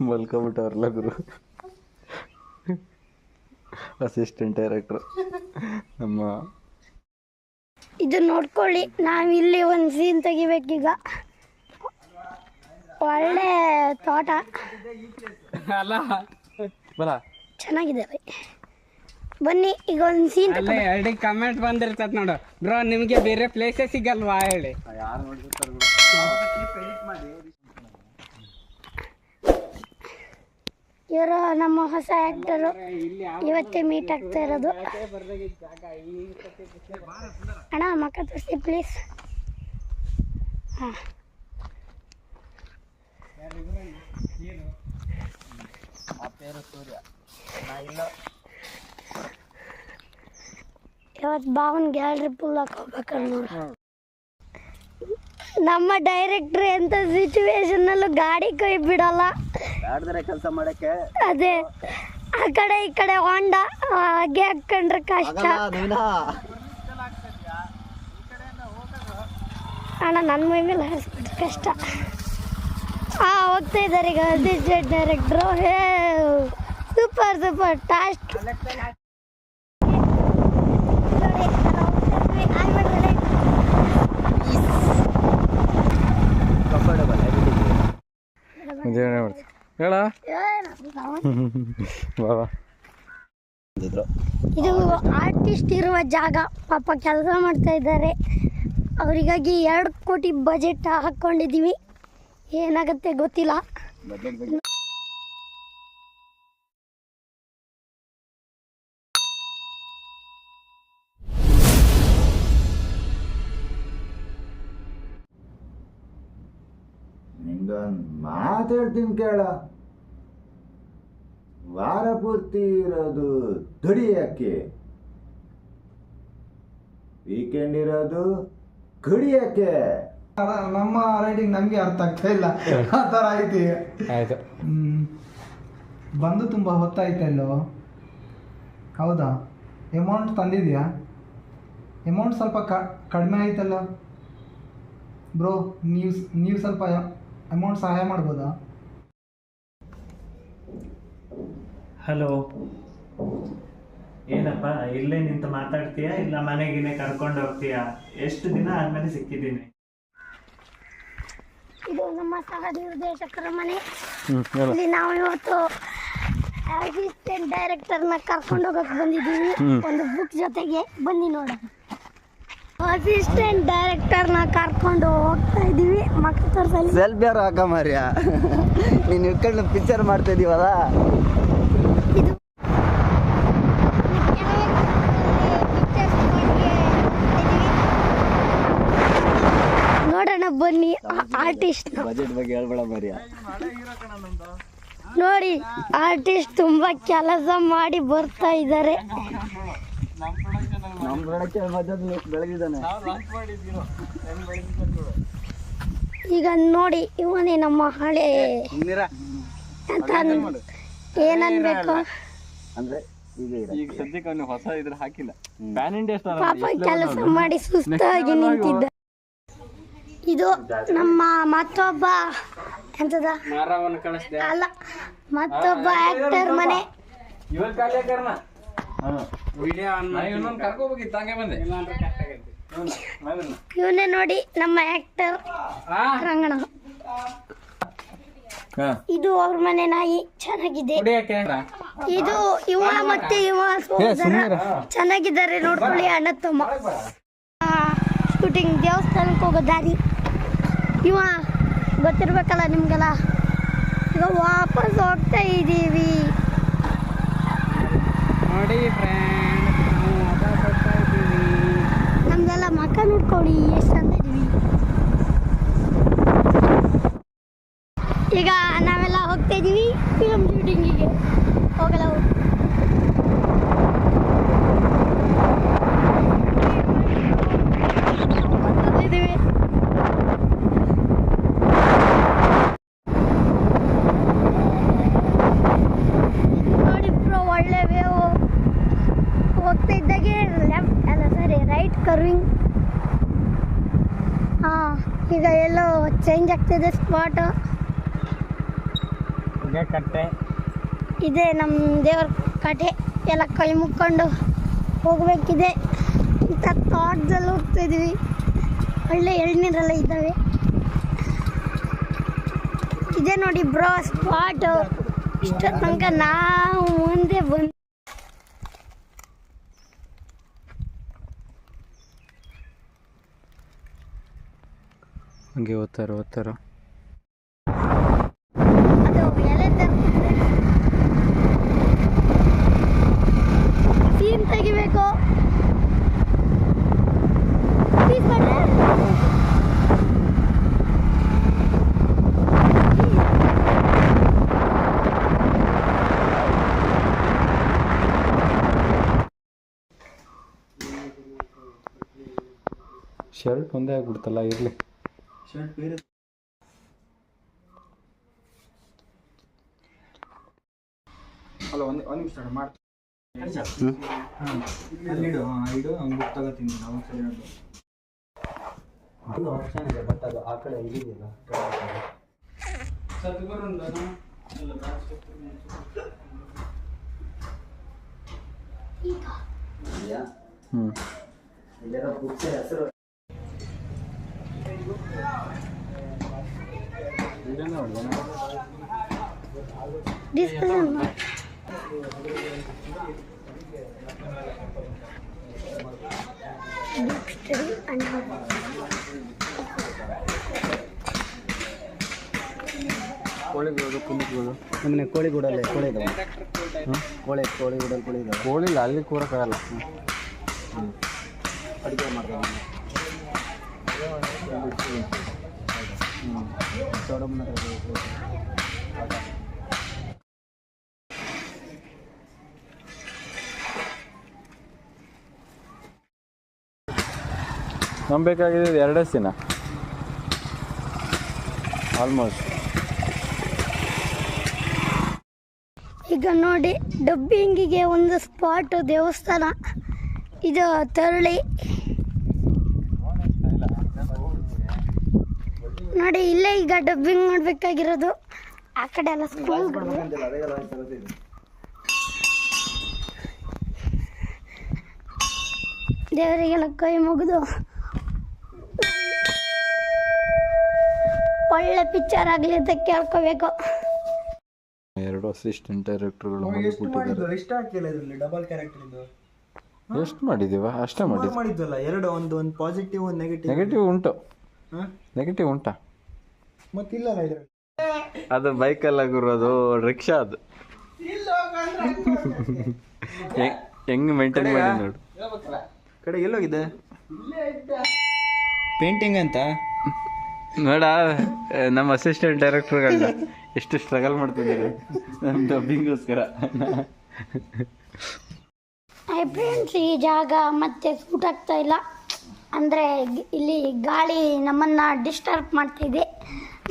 ಮಲ್ಕೊಬಿಟ್ಟವ್ರಲ್ಲ ಗುರು. Assistant ಡೈರೆಕ್ಟ್ರು ನಮ್ಮ. ಇದು ನೋಡ್ಕೊಳ್ಳಿ, ನಾವಿಲ್ಲಿ ಒಂದು ಸೀನ್ ತೆಗಿಬೇಕೀಗ. ಒಳ್ಳೆ ತೋಟ ಅಲ್ಲ ಚೆನ್ನಾಗಿದೆ. ಬನ್ನಿ ಈಗ ಒಂದು ಸೀನ್ ಹೇಳಿ. ಕಮೆಂಟ್ ಬಂದಿರ್ತದ ನೋಡು ಬ್ರೋ, ನಿಮ್ಗೆ ಬೇರೆ ಪ್ಲೇಸೇ ಸಿಗಲ್ವಾ ಹೇಳಿ. ಇವರು ನಮ್ಮ ಹೊಸ ಆ್ಯಕ್ಟರು, ಇವತ್ತೇ ಮೀಟ್ ಆಗ್ತಾ ಇರೋದು. ಅಣ್ಣ ಮಕ್ಕ ತೋರಿಸಿ ಪ್ಲೀಸ್. ಹಾಂ, ಇವತ್ತು ಬಾವನ್ ಗ್ಯಾಲರಿ ಫುಲ್ ಹಾಕೋಬೇಕಲ್ಲ ನೋಡಿ. ನಮ್ಮ ಡೈರೆಕ್ಟ್ರ್ ಎಂತ ಸಿಚುವೇಶನ್ ಅಲ್ಲೂ ಗಾಡಿ ಕೈ ಬಿಡಲ್ಲ, ಕೆಲಸ ಮಾಡಕ್ಕೆ. ಅದೇ ಆ ಕಡೆ ಈ ಕಡೆ ಹೊಂಡ ಹಾಗೆ ಹಾಕೊಂಡ್ರೆ ಕಷ್ಟ. ಅಣ್ಣ ನನ್ನ ಮೈ ಮೇಲೆ ಹಾರಿಸ್ಬಿಟ್ರೆ ಕಷ್ಟ. ಹೋಗ್ತಾ ಇದ್ದಾರೆ ಈಗ assistant director. Hey super super ಟಾಸ್ಟ್. ಹೇಳ ಇದು ಆರ್ಟಿಸ್ಟ್ ಇರುವ ಜಾಗ. ಪಾಪ ಕೆಲಸ ಮಾಡ್ತಾ ಇದ್ದಾರೆ. ಅವರಿಗಾಗಿ 2 ಕೋಟಿ ಬಜೆಟ್ ಹಾಕ್ಕೊಂಡಿದ್ದೀವಿ. ಏನಾಗುತ್ತೆ ಗೊತ್ತಿಲ್ಲ. ನಿಂಗೊಂದು ಮಾತು ಹೇಳ್ತೀನಿ ಕೇಳ. ವಾರ ಪೂರ್ತಿ ಇರೋದು ದುಡಿಯಕ್ಕೆ, ವೀಕೆಂಡ್ ಇರೋದು ಕುಡಿಯಕ್ಕೆ. ನಮ್ಮ ರೈಟಿಂಗ್ ನಮಗೆ ಅರ್ಥ ಆಗ್ತಾ ಇಲ್ಲ, ಆ ಥರ ಐತಿ. ಆಯ್ತು, ಬಂದು ತುಂಬ ಹೊತ್ತಾಯ್ತಲ್ಲೋ. ಹೌದಾ, ಅಮೌಂಟ್ ತಂದಿದ್ಯಾ? ಅಮೌಂಟ್ ಸ್ವಲ್ಪ ಕಡಿಮೆ ಆಯ್ತಲ್ಲ ಬ್ರೋ. ನೀವು ಸ್ವಲ್ಪ ಅಮೌಂಟ್ ಸಹಾಯ ಮಾಡ್ಬೋದಾ? ಹಲೋ, ಏನಪ್ಪ ಇಲ್ಲೇ ನಿಂತು ಮಾತಾಡ್ತೀಯಾ ಇಲ್ಲ ಮನೆಗಿನೇ ಕರ್ಕೊಂಡು ಹೋಗ್ತೀಯಾ? ಎಷ್ಟು ದಿನ ಆದ್ಮೇಲೆ ಸಿಕ್ಕಿದ್ದೀನಿ. ಇದು ನಮ್ಮ ಸಹ ನಿರ್ದೇಶಕರ ಮನೆ. ಇಲ್ಲಿ ನಾವು ಇವತ್ತು ಅಸಿಸ್ಟೆಂಟ್ ಡೈರೆಕ್ಟರ್ನ ಕರ್ಕೊಂಡು ಹೋಗಕ್ಕೆ ಬಂದಿದ್ದೀವಿ, ಒಂದು ಬುಕ್ ಜೊತೆಗೆ. ಬನ್ನಿ ನೋಡೋಣ. ಅಸಿಸ್ಟೆಂಟ್ ಡೈರೆಕ್ಟರ್ನ ಕರ್ಕೊಂಡು ಹೋಗ್ತಾ ಇದ್ದೀವಿ. ಮಕ್ಕಳ ತೋರಿಸಲಿ ಸೆಲ್ಫಿ ಯಾರು ಹಾಕ ಮಾರ್ಯ, ನೀನು ಇಟ್ಕೊಂಡು ಪಿಕ್ಚರ್ ಮಾಡ್ತಾ ಇದೀವಲ್ಲ. ಇದು ನೋಡೋಣ ಬನ್ನಿ. ಆರ್ಟಿಸ್ಟ್ ಬಜೆಟ್ ಬಗ್ಗೆ ಹೇಳ್ಬೇಡ ಮಾರ್ಯ. ನೋಡಿ, ಆರ್ಟಿಸ್ಟ್ ತುಂಬಾ ಕೆಲಸ ಮಾಡಿ ಬರ್ತಾ ಇದ್ದಾರೆ. ನಮ್ಮ ಪ್ರೊಡಕ್ಷನ್ ಬಜೆಟ್ ಬೆಳಗಿದ್ದಾನೆ. ಈಗ ನೋಡಿ, ಇವನೇ ನಮ್ಮ ಹಳೆ ಅಂತ ಏನನ್ಬೇಕು ಅಂದ್ರೆ ಈಗ ಸದ್ಯಕ್ಕೆ ಅವನು ಹೊಸ ಇದ್ರ ಹಾಕಿಲ್ಲ. ಪಾಪ ಕೆಲಸ ಮಾಡಿ ಸುಸ್ತಾಗಿ ನಿಂತಿದ್ದ. ಇದು ನಮ್ಮ ಮತ್ತೊಬ್ಬ ಎಂತದ ಅಲ್ಲ, ಮತ್ತೊಬ್ಬ ಆಕ್ಟರ್ ಮನೆ. ಇವನೇ ನೋಡಿ ನಮ್ಮ ಆಕ್ಟರ್ ರಂಗಣ. ಇದು ಅವ್ರ ಮನೆ ನಾಯಿ, ಚೆನ್ನಾಗಿದೆ. ಇದು ಇವ ಮತ್ತೆ ಇವ ಸೋದರ ಚೆನ್ನಾಗಿದ್ದಾರೆ, ನೋಡ್ಕೊಳ್ಳಿ ಅಣ್ಣ ತಮ್ಮ. ಶೂಟಿಂಗ್ ದೇವಸ್ಥಾನಕ್ಕೆ ಹೋಗೋ ದಾರಿ. ಇವ ಗೊತ್ತಿರ್ಬೇಕಲ್ಲ ನಿಮ್ಗೆಲ್ಲ. ಈಗ ವಾಪಸ್ ಹೋಗ್ತಾ ಇದ್ದೀವಿ. ನೋಡಿ ಫ್ರೆಂಡ್, ನಾವು ವಾಪಸ್ ಹೋಗ್ತಾ ಇದ್ದೀವಿ. ನಮ್ದೆಲ್ಲ ಮಕ್ಕ ನೋಡ್ಕೊಳ್ಳಿ ಎಷ್ಟು ಚಂದ ಇದೀವಿ. ಈಗ ನಾವೆಲ್ಲ ಹೋಗ್ತಾ ಇದ್ದೀವಿ ಫಿಲ್ಮ್ ಶೂಟಿಂಗಿಗೆ. ಹೋಗಲ್ಲ ಇದ್ದೀವಿ. ನೋಡಿ ಬ್ರೋ, ಒಳ್ಳೆ ವೇವ್. ಹೋಗ್ತಾ ಇದ್ದಾಗೆ ಲೆಫ್ಟ್ ಅಲ್ಲ ಸರಿ ರೈಟ್ ಕರ್ವಿಂಗ್. ಹಾಂ, ಈಗ ಎಲ್ಲೋ ಚೇಂಜ್ ಆಗ್ತಿದೆ ಸ್ಪಾಟ್. ಮುರುಘಾ ಕಟ್ಟೆ ಇದೆ ನಮ್ಮ ದೇವ್ರ ಕಟ್ಟೆ. ಎಲ್ಲ ಕೈ ಮುಕ್ಕೊಂಡು ಹೋಗ್ಬೇಕಿದೆ. ಇಂಥ ತೋಟದಲ್ಲಿ ಹೋಗ್ತಾ ಇದೀವಿ. ಒಳ್ಳೆ ಎಳ್ನೀರೆಲ್ಲ ಇದ್ದಾವೆ. ಇದೆ ನೋಡಿ ಬ್ರೋ ಸ್ಪಾಟು. ಇಷ್ಟ ತನಕ ನಾವು ಮುಂದೆ ಬಂದು ಹಂಗೆ ಓದ್ತಾರೋ ಅದು ಎಲೆ ಸೀನ್ ತೆಗಿಬೇಕು. ಪ್ಲೀಸ್ ಬನ್ನಿ. ಶರ್ಟ್ ಒಂದೇ ಆಗ್ಬಿಡ್ತಲ್ಲ, ಇರಲಿ. ಶರ್ಟ್ ಬೇರೆ ಅಲ್ಲ, ಒಂದು ನಿಮಿಷ ಮಾಡ್ತೀನಿ. ಅಲ್ಲಿಡು, ಇಡು, ಅವ್ನು ಬುಕ್ ತಗೋತೀನಿ. ನಾವು ಸರಿ ಒಂದು ಆಪ್ಷನ್ ಇದೆ, ಬಟ್ ಅದು ಆ ಕಡೆ ಇಲ್ಲಿದೆಯಲ್ಲ. ಇಲ್ಲೆಲ್ಲ ಬುಕ್ಸ್ ಹೆಸರು ಕೋಳಿಗಳು, ಕುಂದಿಗಳು. ನಮ್ಮನೆ ಕೋಳಿಗೂಡಲ್ಲೇ ಕೋಳಿ ಇದಾವೆ. ಕೋಳಿಗೂಡಲ್ಲಿ ಕೋಳಿ ಇದಾವೆ. ಕೋಳಿ ಇಲ್ಲ, ಅಲ್ಲಿ ಕೂರಕ್ಕಾಗಲ್ಲ. ಅಡುಗೆ ಮಾಡ್ತಾರೆ. ಸೋಡಮ್ಮನ ನಮ್ಗೆ ಬೇಕಾಗಿದ್ದು 2 ದಿನ ಆಲ್ಮೋಸ್ಟ್. ಈಗ ನೋಡಿ ಡಬ್ಬಿಂಗಿಗೆ ಒಂದು ಸ್ಪಾಟ್ ದೇವಸ್ಥಾನ. ಇದು ತರಳಿ ನೋಡಿ. ಇಲ್ಲೇ ಈಗ ಡಬ್ಬಿಂಗ್ ಮಾಡಬೇಕಾಗಿರೋದು. ಆ ಕಡೆ ಎಲ್ಲ ಸ್ಕೂಲ್ ದೇವರಿಗೆಲ್ಲ ಕೈ ಮುಗಿದು ಒಳ್ಳೆ ಪಿಕ್ಚರ್ ಆಗಲಿ ಅಂತ ಕೇಳ್ಕೋಬೇಕು. 2 ಅಸಿಸ್ಟೆಂಟ್ ಡೈರೆಕ್ಟರ್ಗಳು ಮಾಡಿಬಿಟ್ಟಿದ್ದಾರೆ. ಇಷ್ಟ ಆಗ್ತಿಲ್ಲ ಇದರಲ್ಲಿ ಡಬಲ್ ಕ್ಯಾರೆಕ್ಟರ್ ಇದು. ಎಷ್ಟು ಮಾಡಿದೀವ? ಅಷ್ಟೇ ಮಾಡಿದ್ವಲ್ಲ, ಎರಡು. ಒಂದು ಪಾಸಿಟಿವ್, ಒಂದು ನೆಗೆಟಿವ್. ನೆಗೆಟಿವ್ ಉಂಟು. ನೆಗೆಟಿವ್ ಉಂಟಾ? ಮತ್ತಿಲ್ಲ ಇದ್ರಲ್ಲಿ. ಅದು ಬೈಕಲ್ಲ ಗುರೋದು, ರಿಕ್ಷಾ ಅದು. ಹೆಂಗ್ ಮೇಂಟೈನ್ ಮಾಡಿ ನೋಡು. ಕಡೆ ಎಲ್ಲೋಗಿದೆ ಪೇಂಟಿಂಗ್ ಅಂತ ನೋಡ. ನಮ್ಮ ಅಸಿಸ್ಟೆಂಟ್ ಡೈರೆಕ್ಟರ್ಗಳನ್ನ ಎಷ್ಟು ಸ್ಟ್ರಗಲ್ ಮಾಡ್ತಿದ್ದಾರೆ ನಮ್ಮ ಡಬ್ಬಿಂಗೋಸ್ಕರ. ಫ್ರೆಂಡ್ಸ್, ಈ ಜಾಗ ಮತ್ತೆ ಸೂಟ್ ಆಗ್ತಾ ಇಲ್ಲ. ಅಂದರೆ ಇಲ್ಲಿ ಗಾಳಿ ನಮ್ಮನ್ನು ಡಿಸ್ಟರ್ಬ್ ಮಾಡ್ತಿದೆ.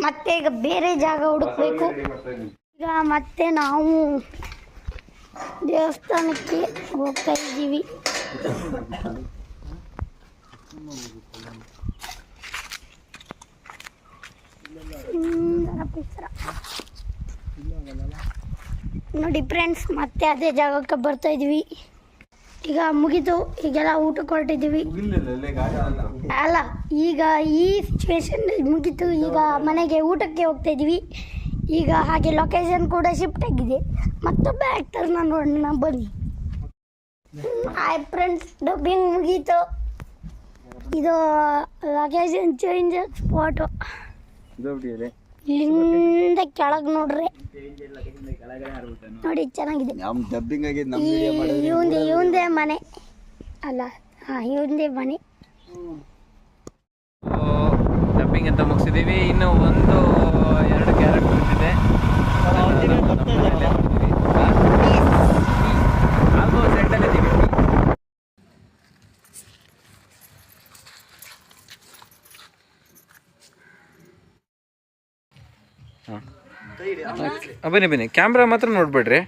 ಮತ್ತೆ ಈಗ ಬೇರೆ ಜಾಗ ಹುಡುಕ್ಬೇಕು. ಈಗ ಮತ್ತೆ ನಾವು ದೇವಸ್ಥಾನಕ್ಕೆ ಹೋಗ್ತಾ ಇದ್ದೀವಿ. ನೋಡಿ ಫ್ರೆಂಡ್ಸ್, ಮತ್ತೆ ಅದೇ ಜಾಗಕ್ಕೆ ಬರ್ತಾ ಇದೀವಿ. ಈಗ ಮುಗಿತು, ಈಗೆಲ್ಲ ಊಟಕ್ಕೆ ಹೊರಟಿದ್ದೀವಿ. ಅಲ್ಲ, ಈಗ ಈ ಸಿಚುವೇಶನ್ ಮುಗೀತು. ಈಗ ಮನೆಗೆ ಊಟಕ್ಕೆ ಹೋಗ್ತಾ ಇದ್ದೀವಿ. ಈಗ ಹಾಗೆ ಲೊಕೇಶನ್ ಕೂಡ ಶಿಫ್ಟ್ ಆಗಿದೆ. ಮತ್ತೊಬ್ಬ ಆ್ಯಕ್ಟರ್ನ ನೋಡೋಣ ಬನ್ನಿ. ಹಾಯ್ ಫ್ರೆಂಡ್ಸ್, ಡಬ್ಬಿಂಗ್ ಮುಗೀತು. ಇದು ಲೊಕೇಶನ್ ಚೇಂಜ್ ಸ್ಪಾಟು. ಇಲ್ಲಿಂದ ಕೆಳಗೆ ನೋಡ್ರಿ, ನೋಡಿ ಚೆನ್ನಾಗಿದೆ. ಇವಂದೇ ಮನೆ ಅಲ್ಲ, ಇವಂದೇ ಮನೆ. ಡಬ್ಬಿಂಗ್ ಅಂತ ಮುಗಿಸಿದೀವಿ. ಇನ್ನು 1-2 ಕ್ಯಾರೆಕ್ಟರ್ ಇದೆ. ಆಲ್ಮೋಸ್ಟ್ ಎಂಡಲ್ಲಿದ್ದೀವಿ. ಬನ್ನಿ, ಕ್ಯಾಮ್ರಾ ಮಾತ್ರ ನೋಡ್ಬೇಡ್ರಿ.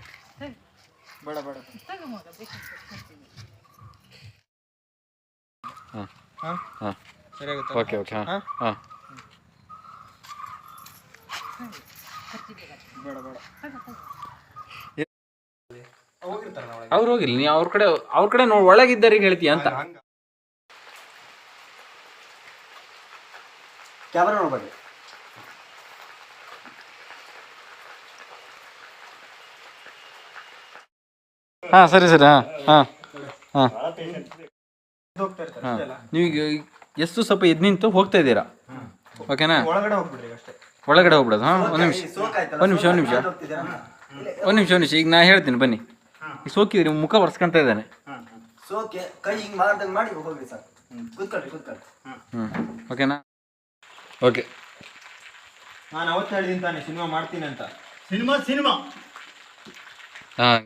ಓಕೆ. ಅವ್ರು ಹೋಗಿಲ್ಲ, ನೀ ಅವ್ರ ಕಡೆ ನೋಡಿ ಒಳಗಿದ್ದರಿಗೆ ಹೇಳ್ತೀಯ ಅಂತ. ಕ್ಯಾಮ್ರಾ ನೋಡ್ಬೇಡಿ. ಹಾಂ ಸರಿ ಸರಿ. ಹಾಂ ಹಾಂ ಹಾಂ ನೀವೀಗ ಎಷ್ಟು ಸ್ವಲ್ಪ ಎದ್ದು ನಿಂತು ಹೋಗ್ತಾ ಇದ್ದೀರಾ, ಓಕೆನಾ? ಒಳಗಡೆ ಹೋಗ್ಬಿಡೋದು. ಹಾಂ ಒಂದು ನಿಮಿಷ ಈಗ ನಾ ಹೇಳ್ತೀನಿ ಬನ್ನಿ. ಈಗ ಸೋಕಿದ್ರಿ, ಮುಖ ಒರೆಸ್ಕೊಂತ ಇದ್ದಾನೆ. ಸೋಕೆ ಕೈ ಹಿಂಗೆ ಮಾಡ್ದಂಗೆ ಮಾಡಿ ಹೋಗ್ರಿ ಸರ್. ಕೂತ್ಕೊಳ್ರಿ. ಓಕೆನಾ? ಓಕೆ. ನಾನು ಅವತ್ತು ಹೇಳಿದ್ದೀನಿ ತಾನೆ ಸಿನಿಮಾ ಮಾಡ್ತೀನಿ ಅಂತ. ಹಾಂ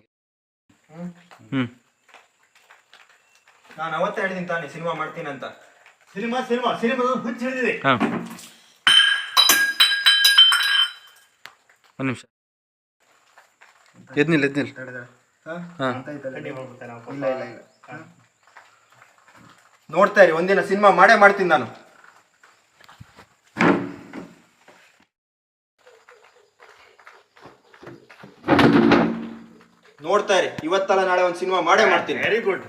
ನಾನು ಅವತ್ತು ಹೇಳಿದ್ದೀನಿ ತಾನೆ ಸಿನಿಮಾ ಮಾಡ್ತೀನಿ ಅಂತ. ಹುಚ್ಚ ಹಿಡಿದಿದೆ. ಹಾಂ ಒಂದು ನಿಮಿಷ ಎದ್ನಿಲ್ಲ. ಹಾಂ ನೋಡ್ತಾ ಇರಿ, ಒಂದಿನ ಸಿನಿಮಾ ಮಾಡೇ ಮಾಡ್ತೀನಿ ನಾನು. ನೋಡ್ತಾ ಇರಿ, ಇವತ್ತಲ್ಲ ನಾಳೆ ಒಂದು ಸಿನಿಮಾ ಮಾಡೇ ಮಾಡ್ತೀನಿ. Very good.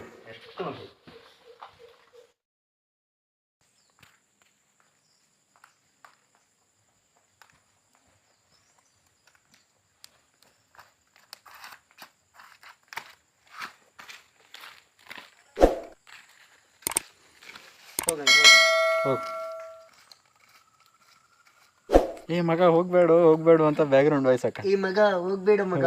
ಏ ಮಗ ಹೋಗ್ಬೇಡು ಅಂತ ಬ್ಯಾಕ್ಗ್ರೌಂಡ್ ವಾಯ್ಸ್ ಹಾಕ. ಈ ಮಗ ಹೋಗ್ಬೇಡ ಮಗ.